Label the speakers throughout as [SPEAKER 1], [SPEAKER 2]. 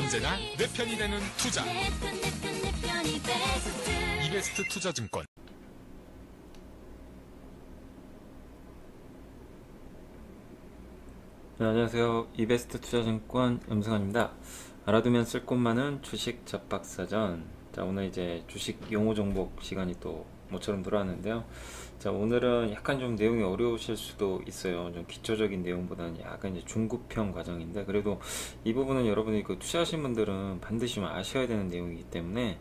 [SPEAKER 1] 언제나 내 편이 되는 투자. 이베스트 투자증권.
[SPEAKER 2] 네, 안녕하세요. 이베스트 투자증권 염승환입니다. 알아두면 쓸 곳 많은 주식 잡박사전. 자, 오늘 이제 주식 용어 정복 시간이 또 모처럼 돌아왔는데요. 자, 오늘은 약간 좀 내용이 어려우실 수도 있어요. 좀 기초적인 내용보다는 약간 이제 중급형 과정인데, 그래도 이 부분은 여러분이 그 투자하신 분들은 반드시 좀 아셔야 되는 내용이기 때문에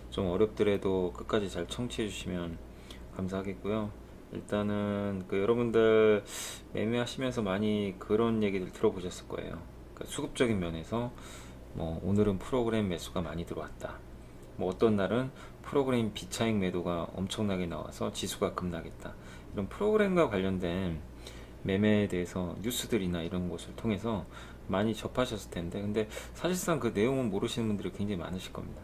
[SPEAKER 2] 좀 어렵더라도 끝까지 잘 청취해 주시면 감사하겠고요. 일단은 그 여러분들 매매하시면서 많이 그런 얘기들 들어보셨을 거예요. 그러니까 수급적인 면에서 뭐 오늘은 프로그램 매수가 많이 들어왔다. 뭐 어떤 날은 프로그램 비차익 매도가 엄청나게 나와서 지수가 급락했다. 이런 프로그램과 관련된 매매에 대해서 뉴스들이나 이런 것을 통해서 많이 접하셨을 텐데, 근데 사실상 그 내용은 모르시는 분들이 굉장히 많으실 겁니다.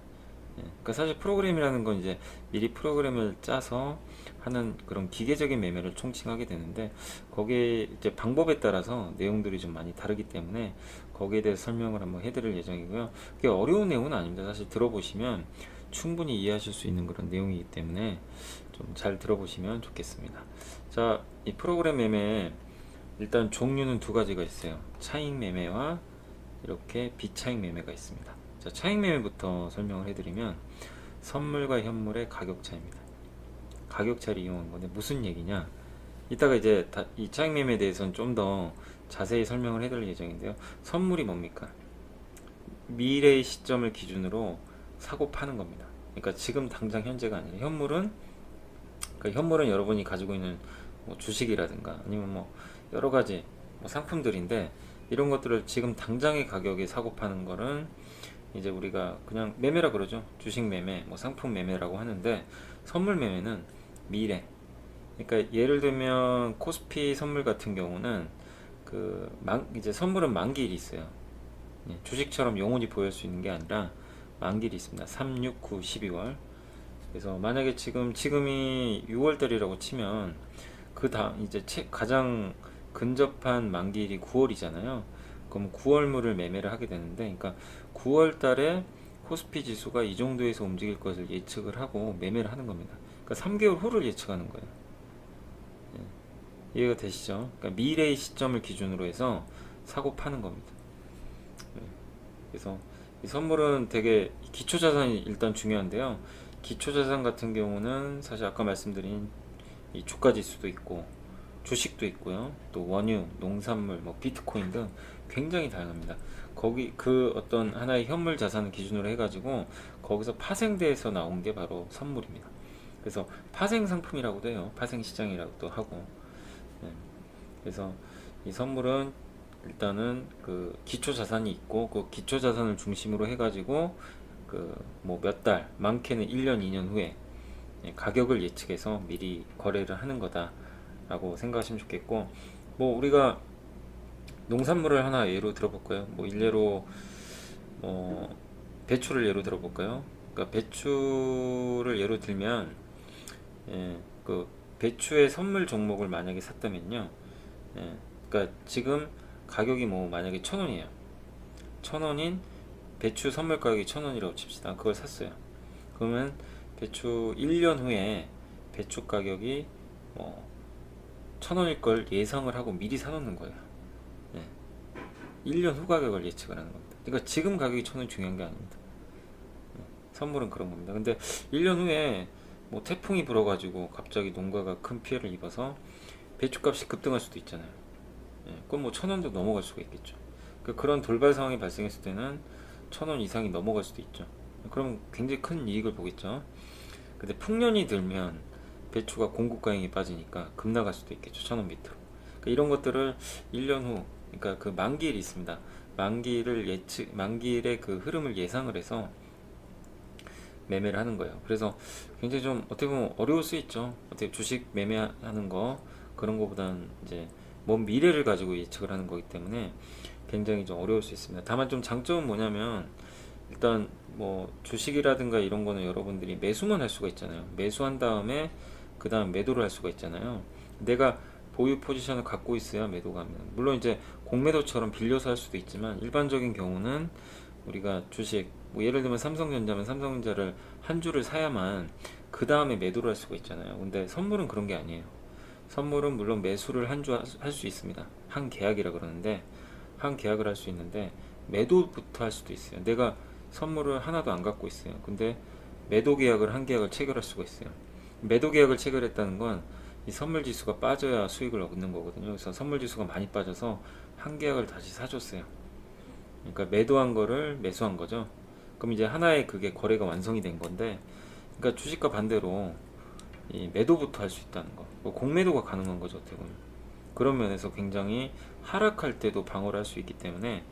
[SPEAKER 2] 그러니까 사실 프로그램이라는 건 이제 미리 프로그램을 짜서 하는 그런 기계적인 매매를 총칭하게 되는데, 거기에 이제 방법에 따라서 내용들이 좀 많이 다르기 때문에 거기에 대해서 설명을 한번 해드릴 예정이고요. 그게 어려운 내용은 아닙니다. 사실 들어보시면 충분히 이해하실 수 있는 그런 내용이기 때문에 좀 잘 들어보시면 좋겠습니다. 자, 이 프로그램 매매 일단 종류는 두 가지가 있어요. 차익 매매와 이렇게 비차익 매매가 있습니다. 자, 차익 매매부터 설명을 해드리면 선물과 현물의 가격 차이입니다. 가격 차이를 이용한 건데 무슨 얘기냐? 이따가 이제 이 차익 매매에 대해서는 좀 더 자세히 설명을 해드릴 예정인데요. 선물이 뭡니까? 미래의 시점을 기준으로 사고 파는 겁니다. 그러니까 지금 당장 현재가 아니라 현물은, 그러니까 현물은 여러분이 가지고 있는 뭐 주식이라든가 아니면 뭐 여러 가지 뭐 상품들인데, 이런 것들을 지금 당장의 가격에 사고 파는 거는 이제 우리가 그냥 매매라 그러죠. 주식 매매, 뭐 상품 매매라고 하는데, 선물 매매는 미래. 그러니까 예를 들면 코스피 선물 같은 경우는 이제 선물은 만기일이 있어요. 주식처럼 영원히 보유할 수 있는 게 아니라 만기일이 있습니다. 3, 6, 9, 12월. 그래서 만약에 지금이 6월달이라고 치면 그 다음 이제 가장 근접한 만기일이 9월이잖아요. 그럼 9월물을 매매를 하게 되는데, 그러니까 9월 달에 코스피 지수가 이 정도에서 움직일 것을 예측을 하고 매매를 하는 겁니다. 그러니까 3개월 후를 예측하는 거예요. 이해가 되시죠? 그러니까 미래의 시점을 기준으로 해서 사고 파는 겁니다. 그래서 이 선물은 되게 기초자산이 일단 중요한데요. 기초자산 같은 경우는 사실 아까 말씀드린 이 주가지수도 있고 주식도 있고요. 또 원유, 농산물, 뭐 비트코인 등 굉장히 다양합니다. 거기 그 어떤 하나의 현물 자산을 기준으로 해가지고 거기서 파생돼서 나온 게 바로 선물입니다. 그래서 파생 상품이라고도 해요. 파생 시장이라고도 하고. 그래서 이 선물은 일단은 그 기초 자산이 있고, 그 기초 자산을 중심으로 해가지고 그 뭐 몇 달, 많게는 1년, 2년 후에 가격을 예측해서 미리 거래를 하는 거다라고 생각하시면 좋겠고, 뭐 우리가 농산물을 하나 예로 들어볼까요? 뭐 일례로 배추를 예로 들어볼까요? 그러니까 배추를 예로 들면, 그 배추의 선물 종목을 만약에 샀다면요, 그러니까 지금 가격이 뭐 만약에 1,000원이에요. 1,000원인 배추 선물 가격이 1,000원이라고 칩시다. 그걸 샀어요. 그러면 배추 1년 후에 배추 가격이 뭐 1,000원일 걸 예상을 하고 미리 사놓는 거예요. 1년 후 가격을 예측을 하는 겁니다. 그러니까 지금 가격이 1,000원이 중요한 게 아닙니다. 선물은 그런 겁니다. 근데 1년 후에 뭐 태풍이 불어가지고 갑자기 농가가 큰 피해를 입어서 배추값이 급등할 수도 있잖아요. 그럼 뭐 1,000원도 넘어갈 수가 있겠죠. 그런 돌발 상황이 발생했을 때는 1,000원 이상이 넘어갈 수도 있죠. 그럼 굉장히 큰 이익을 보겠죠. 근데 풍년이 들면 배추가 공급 과잉이 빠지니까 급나갈 수도 있겠죠. 1,000원 밑으로. 그러니까 이런 것들을 1년 후, 그러니까 그 만기일이 있습니다. 만기일의 그 흐름을 예상을 해서 매매를 하는 거예요. 그래서 굉장히 좀 어떻게 보면 어려울 수 있죠. 어떻게 주식 매매하는 거, 그런 거보다는 이제 먼 미래를 가지고 예측을 하는 거기 때문에 굉장히 좀 어려울 수 있습니다. 다만 좀 장점은 뭐냐면, 일단 뭐 주식이라든가 이런 거는 여러분들이 매수만 할 수가 있잖아요. 매수한 다음에 그 다음 매도를 할 수가 있잖아요. 내가 보유 포지션을 갖고 있어야 매도가 합니다. 물론 이제 공매도처럼 빌려서 할 수도 있지만, 일반적인 경우는 우리가 주식 뭐 예를 들면 삼성전자면 삼성전자를 한 주를 사야만 그 다음에 매도를 할 수가 있잖아요. 근데 선물은 그런 게 아니에요. 선물은 물론 매수를 한 주 할 수 있습니다. 한 계약이라 그러는데 한 계약을 할 수 있는데 매도부터 할 수도 있어요. 내가 선물을 하나도 안 갖고 있어요. 근데 매도 계약을 한 계약을 체결할 수가 있어요. 매도 계약을 체결했다는 건 이 선물 지수가 빠져야 수익을 얻는 거거든요. 그래서 선물 지수가 많이 빠져서 한 계약을 다시 사줬어요. 그러니까 매도한 거를 매수한 거죠. 그럼 이제 하나의 그게 거래가 완성이 된 건데, 그러니까 주식과 반대로 이 매도부터 할 수 있다는 거, 뭐 공매도가 가능한 거죠, 어떻게 보면. 그런 면에서 굉장히 하락할 때도 방어를 할 수 있기 때문에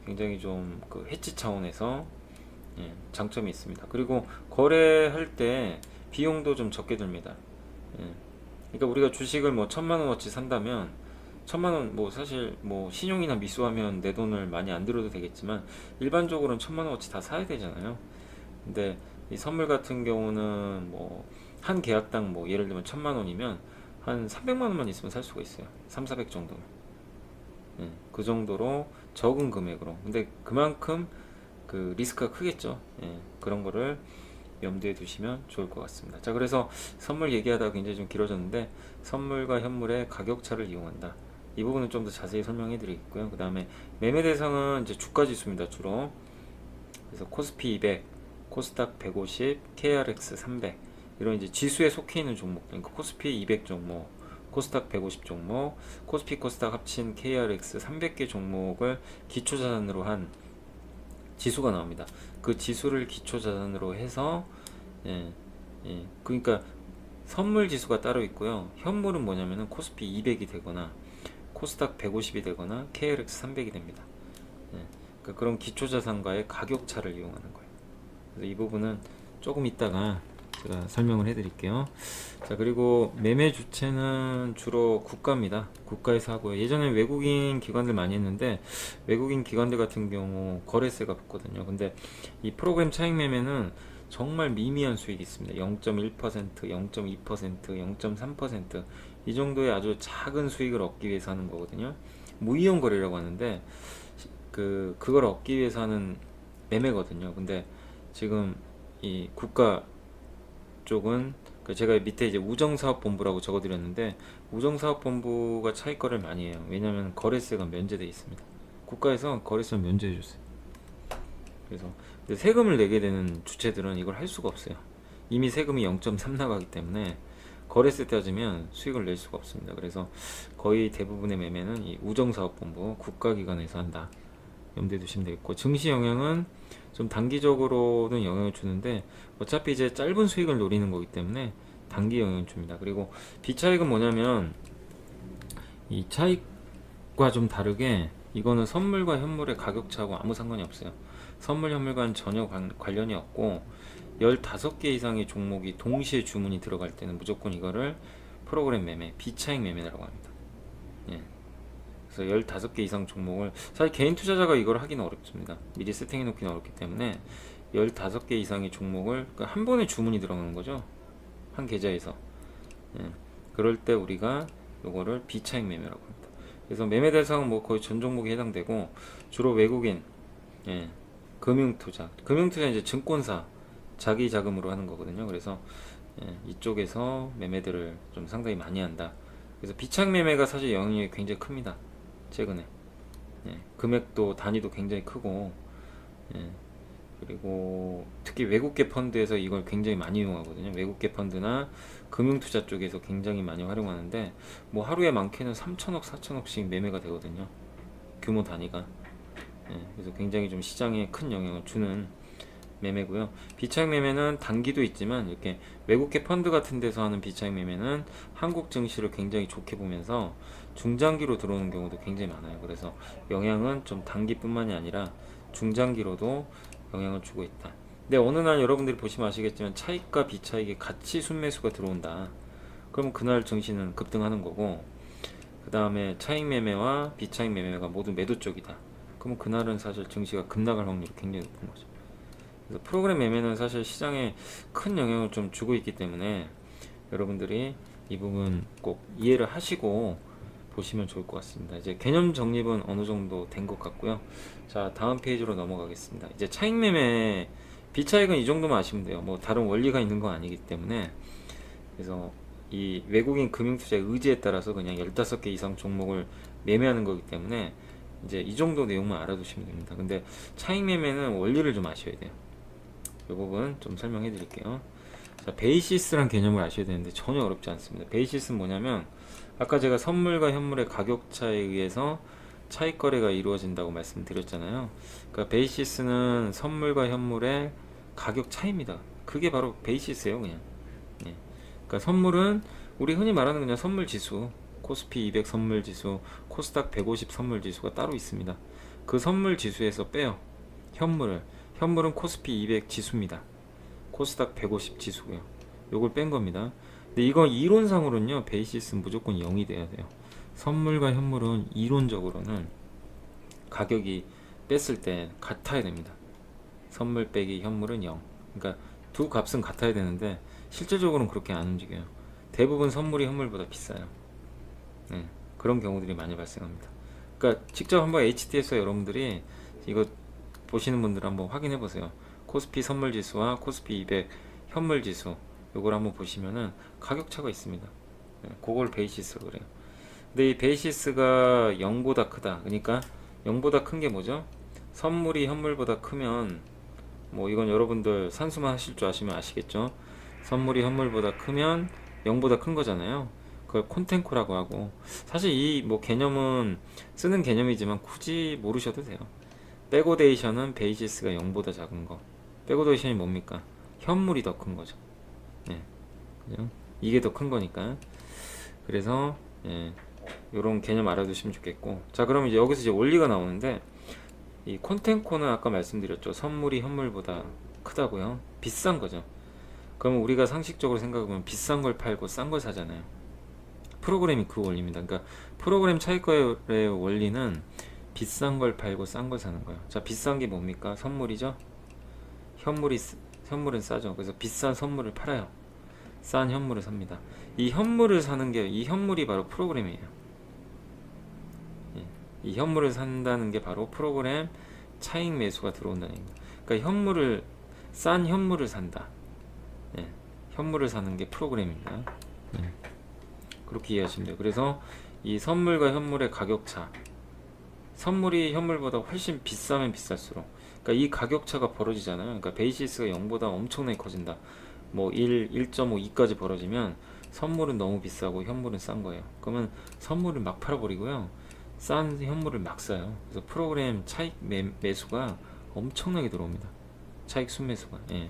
[SPEAKER 2] 굉장히 좀 그 해치 차원에서 장점이 있습니다. 그리고 거래할 때 비용도 좀 적게 듭니다. 그러니까 우리가 주식을 뭐 1,000만 원어치 산다면 1,000만 원 뭐 사실 뭐 신용이나 미수하면 내 돈을 많이 안 들어도 되겠지만 일반적으로는 1,000만 원어치 다 사야 되잖아요. 근데 이 선물 같은 경우는 뭐 한 계약당 뭐 예를 들면 1,000만 원이면 한 300만 원만 있으면 살 수가 있어요. 3, 400 정도면. 그 정도로 적은 금액으로. 근데 그만큼 그 리스크가 크겠죠. 그런 거를 염두에 두시면 좋을 것 같습니다. 자, 그래서 선물 얘기하다가 굉장히 좀 길어졌는데 선물과 현물의 가격차를 이용한다. 이 부분은 좀 더 자세히 설명해 드리겠고요. 그 다음에 매매 대상은 이제 주가 지수입니다. 주로. 그래서 코스피 200, 코스닥 150, KRX 300 이런 이제 지수에 속해 있는 종목. 그러니까 코스피 200 종목, 코스닥 150 종목, 코스피 코스닥 합친 KRX 300개 종목을 기초 자산으로 한 지수가 나옵니다. 그 지수를 기초 자산으로 해서 그러니까 선물 지수가 따로 있고요. 현물은 뭐냐면은 코스피 200이 되거나 코스닥 150이 되거나 KRX 300이 됩니다. 그러니까 그런 기초 자산과의 가격 차를 이용하는 거예요. 그래서 이 부분은 조금 이따가 제가 설명을 해드릴게요. 자, 그리고 매매 주체는 주로 국가입니다. 국가에서 하고요. 예전에 외국인 기관들 많이 했는데 외국인 기관들 같은 경우 거래세가 붙거든요. 근데 이 프로그램 차익 매매는 정말 미미한 수익이 있습니다. 0.1%, 0.2%, 0.3% 이 정도의 아주 작은 수익을 얻기 위해서 하는 거거든요. 무이용 거래라고 하는데 그걸 얻기 위해서 하는 매매거든요. 근데 지금 이 국가 쪽은 제가 밑에 이제 우정사업본부라고 적어드렸는데 우정사업본부가 차익 거래를 많이 해요. 왜냐하면 거래세가 면제되어 있습니다. 국가에서 거래세 면제해 줬어요. 그래서 근데 세금을 내게 되는 주체들은 이걸 할 수가 없어요. 이미 세금이 0.3 나가기 때문에 거래세 따지면 수익을 낼 수가 없습니다. 그래서 거의 대부분의 매매는 이 우정사업본부 국가기관에서 한다. 염두에 두시면 되겠고, 증시 영향은 좀 단기적으로는 영향을 주는데 어차피 이제 짧은 수익을 노리는 거기 때문에 단기 영향을 줍니다. 그리고 비차익은 뭐냐면 이 차익과 좀 다르게 이거는 선물과 현물의 가격차하고 아무 상관이 없어요. 선물 현물과는 전혀 관련이 없고 15개 이상의 종목이 동시에 주문이 들어갈 때는 무조건 이거를 프로그램 매매, 비차익 매매라고 합니다. 그래서 15개 이상 종목을 사실 개인 투자자가 이걸 하기는 어렵습니다. 미리 세팅해 놓기는 어렵기 때문에 15개 이상의 종목을 그러니까 한 번에 주문이 들어가는 거죠. 한 계좌에서. 그럴 때 우리가 요거를 비차익 매매라고 합니다. 그래서 매매 대상은 뭐 거의 전 종목에 해당되고 주로 외국인, 금융투자. 금융투자 이제 증권사 자기 자금으로 하는 거거든요. 그래서 이쪽에서 매매들을 좀 상당히 많이 한다. 그래서 비차익 매매가 사실 영향이 굉장히 큽니다. 최근에 금액도 단위도 굉장히 크고 그리고 특히 외국계 펀드에서 이걸 굉장히 많이 이용하거든요. 외국계 펀드나 금융투자 쪽에서 굉장히 많이 활용하는데 뭐 하루에 많게는 3천억, 4천억씩 매매가 되거든요. 규모 단위가. 그래서 굉장히 좀 시장에 큰 영향을 주는 매매고요. 비차익 매매는 단기도 있지만 이렇게 외국계 펀드 같은 데서 하는 비차익 매매는 한국 증시를 굉장히 좋게 보면서 중장기로 들어오는 경우도 굉장히 많아요. 그래서 영향은 좀 단기뿐만이 아니라 중장기로도 영향을 주고 있다. 근데 어느 날 여러분들이 보시면 아시겠지만 차익과 비차익이 같이 순매수가 들어온다. 그러면 그날 증시는 급등하는 거고, 그 다음에 차익 매매와 비차익 매매가 모두 매도 쪽이다. 그러면 그날은 사실 증시가 급락할 확률이 굉장히 높은 거죠. 그래서 프로그램 매매는 사실 시장에 큰 영향을 좀 주고 있기 때문에 여러분들이 이 부분 꼭 이해를 하시고 보시면 좋을 것 같습니다. 이제 개념 정립은 어느 정도 된 것 같고요. 자, 다음 페이지로 넘어가겠습니다. 이제 차익 매매 비차익은 이 정도만 아시면 돼요. 뭐 다른 원리가 있는 건 아니기 때문에. 그래서 이 외국인 금융투자의 의지에 따라서 그냥 15개 이상 종목을 매매하는 거기 때문에 이제 이 정도 내용만 알아두시면 됩니다. 근데 차익 매매는 원리를 좀 아셔야 돼요. 이 부분 좀 설명해 드릴게요. 자, 베이시스란 개념을 아셔야 되는데 전혀 어렵지 않습니다. 베이시스는 뭐냐면 아까 제가 선물과 현물의 가격차에 의해서 차익 거래가 이루어진다고 말씀드렸잖아요. 그러니까 베이시스는 선물과 현물의 가격 차이입니다. 그게 바로 베이시스예요, 그냥. 예. 그러니까 선물은 우리 흔히 말하는 그냥 선물 지수, 코스피 200 선물 지수, 코스닥 150 선물 지수가 따로 있습니다. 그 선물 지수에서 빼요. 현물은 코스피 200 지수입니다. 코스닥 150 지수고요. 요걸 뺀 겁니다. 근데 이건 이론상으로는요, 베이시스는 무조건 0이 돼야 돼요. 선물과 현물은 이론적으로는 가격이 뺐을 때 같아야 됩니다. 선물 빼기 현물은 0. 그러니까 두 값은 같아야 되는데 실질적으로는 그렇게 안 움직여요. 대부분 선물이 현물보다 비싸요. 네, 그런 경우들이 많이 발생합니다. 그러니까 직접 한번 HT에서 여러분들이 이거 보시는 분들 한번 확인해 보세요. 코스피 선물 지수와 코스피 200 현물 지수, 요걸 한번 보시면은 가격 차가 있습니다. 네, 그걸 베이시스로 그래요. 근데 이 베이시스가 0보다 크다. 그러니까 0보다 큰 게 뭐죠? 선물이 현물보다 크면, 뭐 이건 여러분들 산수만 하실 줄 아시면 아시겠죠? 선물이 현물보다 크면 0보다 큰 거잖아요. 그걸 콘텐코라고 하고, 사실 이 뭐 개념은 쓰는 개념이지만 굳이 모르셔도 돼요. 백오데이션은 베이시스가 0보다 작은 거. 백오데이션이 뭡니까? 현물이 더 큰 거죠. 네, 그죠? 이게 더 큰 거니까. 그래서 예, 요런 개념 알아두시면 좋겠고. 자, 그럼 이제 여기서 이제 원리가 나오는데, 이 콘텐코는 아까 말씀드렸죠. 선물이 현물보다 크다고요. 비싼 거죠. 그러면 우리가 상식적으로 생각하면 비싼 걸 팔고 싼 걸 사잖아요. 프로그램이 그 원리입니다. 그러니까 프로그램 차익거래의 원리는 비싼 걸 팔고 싼 걸 사는 거예요. 자, 비싼 게 뭡니까? 선물이죠. 현물은 싸죠. 그래서 비싼 선물을 팔아요. 싼 현물을 삽니다. 이 현물을 사는 게, 이 현물이 바로 프로그램이에요. 예, 이 현물을 산다는 게 바로 프로그램 차익 매수가 들어온다는 얘기입니다. 그러니까 싼 현물을 산다. 예, 현물을 사는 게 프로그램입니다. 예, 그렇게 이해하시면 돼요. 그래서 이 선물과 현물의 가격차, 선물이 현물보다 훨씬 비싸면 비쌀수록, 그러니까 이 가격차가 벌어지잖아요. 그러니까 베이시스가 0보다 엄청나게 커진다. 뭐 1, 1.5, 2까지 벌어지면 선물은 너무 비싸고 현물은 싼 거예요. 그러면 선물을 막 팔아버리고요, 싼 현물을 막 사요. 그래서 프로그램 차익 매수가 엄청나게 들어옵니다. 차익 순매수가. 예,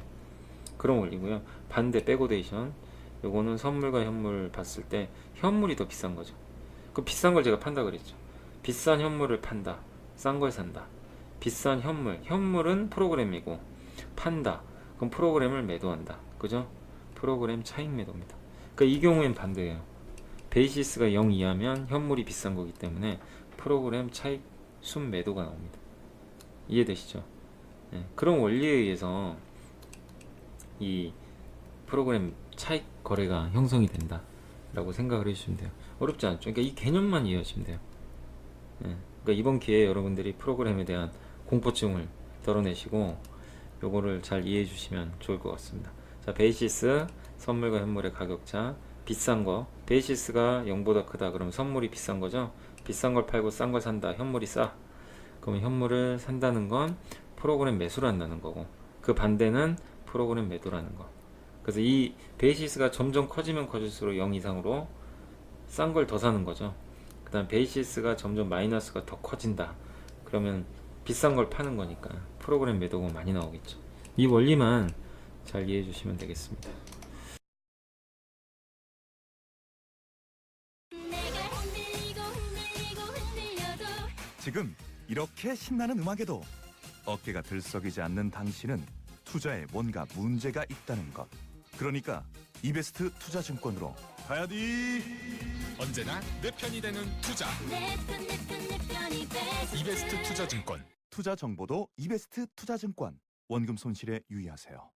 [SPEAKER 2] 그런 원리고요. 반대 백오데이션, 요거는 선물과 현물 봤을 때 현물이 더 비싼 거죠. 그 비싼 걸 제가 판다 그랬죠. 비싼 현물을 판다, 싼 걸 산다. 비싼 현물은 프로그램이고, 판다, 그럼 프로그램을 매도한다. 그죠? 프로그램 차익 매도입니다. 그러니까 이 경우엔 반대예요. 베이시스가 0 이하면 현물이 비싼 거기 때문에 프로그램 차익 순 매도가 나옵니다. 이해되시죠? 네, 그런 원리에 의해서 이 프로그램 차익 거래가 형성이 된다 라고 생각을 해주시면 돼요. 어렵지 않죠? 그러니까 이 개념만 이해하시면 돼요. 네, 그러니까 이번 기회에 여러분들이 프로그램에 대한 공포증을 덜어내시고 요거를 잘 이해해 주시면 좋을 것 같습니다. 자, 베이시스, 선물과 현물의 가격차, 비싼 거, 베이시스가 0보다 크다. 그럼 선물이 비싼 거죠. 비싼 걸 팔고 싼 걸 산다. 현물이 싸. 그러면 현물을 산다는 건 프로그램 매수를 한다는 거고, 그 반대는 프로그램 매도라는 거. 그래서 이 베이시스가 점점 커지면 커질수록 0 이상으로 싼 걸 더 사는 거죠. 그 다음 베이시스가 점점 마이너스가 더 커진다. 그러면 비싼 걸 파는 거니까 프로그램 매도가 많이 나오겠죠. 이 원리만 잘 이해해 주시면 되겠습니다.
[SPEAKER 3] 지금 이렇게 신나는 음악에도 어깨가 들썩이지 않는 당신은 투자에 뭔가 문제가 있다는 것. 그러니까 이베스트 투자증권으로 가야지.
[SPEAKER 1] 언제나 내 편이 되는 투자.
[SPEAKER 4] 내 편이 베스트.
[SPEAKER 1] 이베스트 투자증권.
[SPEAKER 3] 투자 정보도 이베스트 투자증권. 원금 손실에 유의하세요.